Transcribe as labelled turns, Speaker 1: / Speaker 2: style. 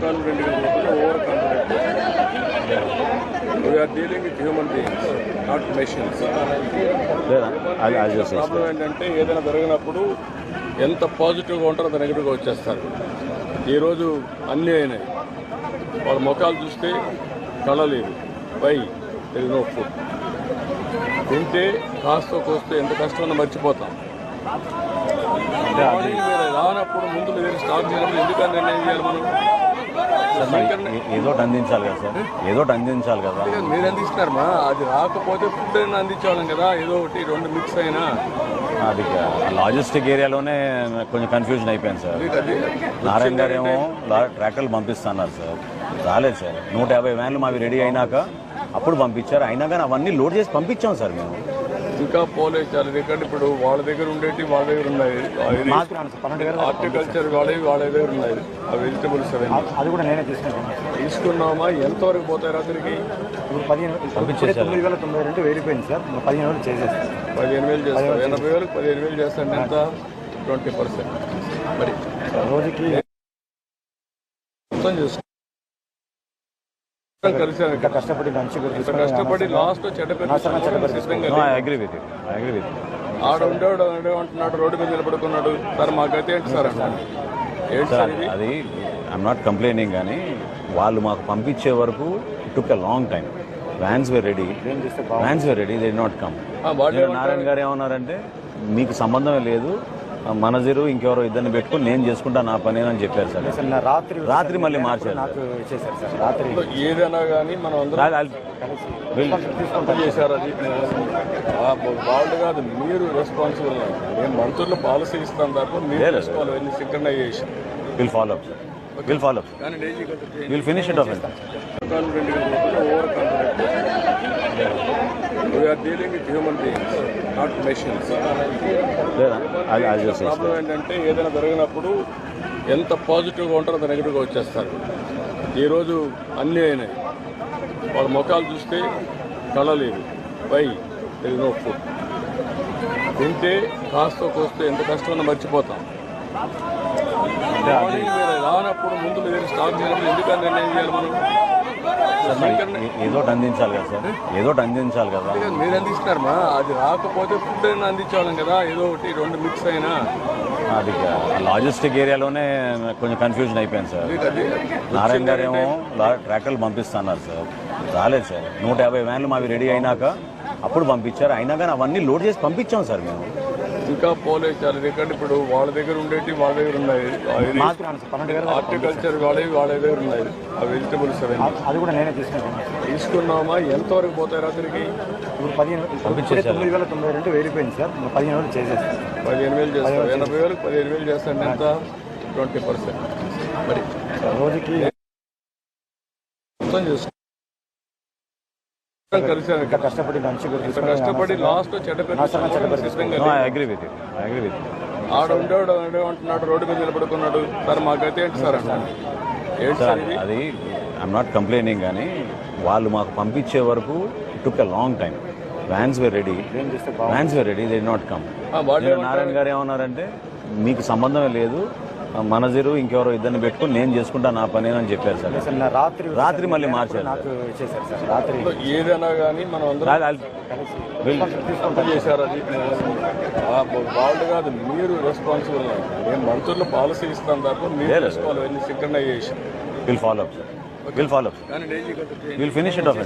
Speaker 1: confident over confident. We are dealing with human beings, not machines. Problem ఏంటంటే ఏదైనా జరిగినప్పుడు ఎంత పాజిటివ్గా ఉంటారో అంత నెగిటివ్గా వచ్చేస్తారు. ఈరోజు అన్నీ అయినాయి. వాళ్ళ ముఖాలు చూస్తే కళలేదు. Why there is no food. తింటే కాస్త కోస్తే ఎంత కష్టమన్నా మర్చిపోతాం. మార్నింగ్ మీరు రానప్పుడు ముందు మీరు స్టార్ట్ చేయాలి. ఎందుకని నిర్ణయం చేయాలి మనం?
Speaker 2: ఏదో అందించాలి కదా సార్, ఏదో అందించాలి కదా.
Speaker 1: మీరు అందిస్తున్నారమ్మా, అది రాకపోతే ఫుడ్ అయినా అందించేవాళ్ళం కదా. ఏదో ఒకటి రెండు మిక్స్ అయినా.
Speaker 2: అది లాజిస్టిక్ ఏరియాలోనే కొంచెం కన్ఫ్యూజన్ అయిపోయింది సార్. నారాయణ గారు ఏమో ట్రాక్టర్లు పంపిస్తున్నారు సార్, రాలేదు సార్. 150 వ్యాన్లు మావి రెడీ అయినాక అప్పుడు పంపించారు. అయినా కానీ అవన్నీ లోడ్ చేసి పంపించాం సార్ మేము.
Speaker 1: ఇంకా పోలేదు చాలా. ఎందుకంటే ఇప్పుడు వాళ్ళ దగ్గర ఉండేవి వాళ్ళ దగ్గర ఉన్నాయి. హార్టికల్చర్ వాళ్ళ దగ్గర ఉన్నాయి. ఆ వెజిటబుల్స్
Speaker 3: అది కూడా నేనే
Speaker 1: తీసుకున్నామా? ఎంతవరకు పోతాయి రాత్రికి?
Speaker 3: 9,992 వెళ్ళిపోయింది సార్. 15,000 చేసేస్తాను.
Speaker 1: 15,000 చేస్తాను. 80,000 15,000 చేస్తాను. ఎంత? 20%. మరి
Speaker 3: రోజుకి
Speaker 1: మొత్తం చేసుకో. కష్టపడి లాస్ట్ ఆడ ఉండేవాడు అంటున్నాడు, రోడ్డు మీద నిలబడుకున్నాడు. సార్ మాకైతే ఏంటి సార్ అన్నాడు.
Speaker 2: అది ఐఎమ్ నాట్ కంప్లైనింగ్, కానీ వాళ్ళు మాకు పంపించే వరకు took a long time. Vans were ready, they did not come. Narayana garu ఏమన్నారంటే మీకు సంబంధమే లేదు, మనజరు ఇంకెవరో ఇద్దరిని పెట్టుకుని నేను చేసుకుంటా నా పని అని చెప్పారు సార్. రాత్రి మళ్ళీ మార్చారు.
Speaker 1: ఏదైనా కానీ మనం చేశారు. అది వాళ్ళు కాదు, మీరు రెస్పాన్సిబుల్. మేము మంత్రులు పాలసీ ఇస్తాం తప్ప మీరు తీసుకోవాలి. Synchronisation
Speaker 2: will follow up, will follow up, will finish it of.
Speaker 1: Over confident. We are dealing with human beings, not machines. Problem ఏంటంటే ఏదైనా జరిగినప్పుడు ఎంత పాజిటివ్గా ఉంటారో అంత నెగిటివ్గా వచ్చేస్తారు. ఈరోజు అన్నీ అయినాయి. వాళ్ళ ముఖాలు చూస్తే కళలేదు. Why there is no food. తింటే కాస్త కోస్తే ఎంత కష్టమన్నా మర్చిపోతాం. మార్నింగ్ మీరు రానప్పుడు ముందు మీరు స్టార్ట్ చేయాలి. ఎందుకని నిర్ణయం చేయాలి మనం?
Speaker 2: ఏదో అందించాలి కదా సార్, ఏదో అందించాలి కదా.
Speaker 1: మీరు అందిస్తున్నారమ్మా, అది రాకపోతే ఫుడ్ అయినా అందించేవాళ్ళం కదా. ఏదో ఒకటి రెండు మిక్స్ అయినా.
Speaker 2: అది లాజిస్టిక్ ఏరియాలోనే కొంచెం కన్ఫ్యూజన్ అయిపోయింది సార్. నారాయణ గారు ఏమో ట్రాక్టర్లు పంపిస్తున్నారు సార్, రాలేదు సార్. 150 వ్యాన్లు మావి రెడీ అయినాక అప్పుడు పంపించారు. అయినా కానీ అవన్నీ లోడ్ చేసి పంపించాం సార్ మేము.
Speaker 1: ఇంకా పోలేదు చాలా. ఎందుకంటే ఇప్పుడు వాళ్ళ దగ్గర ఉండేవి వాళ్ళ దగ్గర ఉన్నాయి. హార్టికల్చర్ వాళ్ళ దగ్గర ఉన్నాయి. ఆ వెజిటబుల్స్
Speaker 3: అది కూడా నేనే
Speaker 1: తీసుకున్నామా? ఎంతవరకు పోతాయి రాత్రికి?
Speaker 3: 9,992 వెళ్ళిపోయింది సార్. 15,000 చేసేస్తాను.
Speaker 1: 15,000 చేస్తాను. 80,000 15,000 చేస్తాను. ఎంత? 20%. మరి
Speaker 3: రోజుకి
Speaker 1: మొత్తం చేసుకో. కష్టపడి లాస్ట్ ఆడ ఉండేవాడు అంటున్నాడు, రోడ్డు మీద నిలబడుకున్నాడు. సార్ మాకైతే ఏంటి సార్ అన్నాడు.
Speaker 2: అది ఐఎమ్ నాట్ కంప్లైనింగ్, కానీ వాళ్ళు మాకు పంపించే వరకు took a long time. Vans were ready, they did not come. Narayana garu ఏమన్నారంటే మీకు సంబంధమే లేదు, మనజరు ఇంకెవరో ఇద్దరిని పెట్టుకుని నేను చేసుకుంటా నా పని అని చెప్పారు సార్. రాత్రి మళ్ళీ మార్చారు.
Speaker 1: ఏదైనా కానీ మనం చేశారు. అది వాళ్ళు కాదు, మీరు రెస్పాన్సిబుల్. మేము మంత్రులు పాలసీ ఇస్తాం తప్ప మీరు తీసుకోవాలి. Synchronisation
Speaker 2: will follow up, will follow up, will finish it of.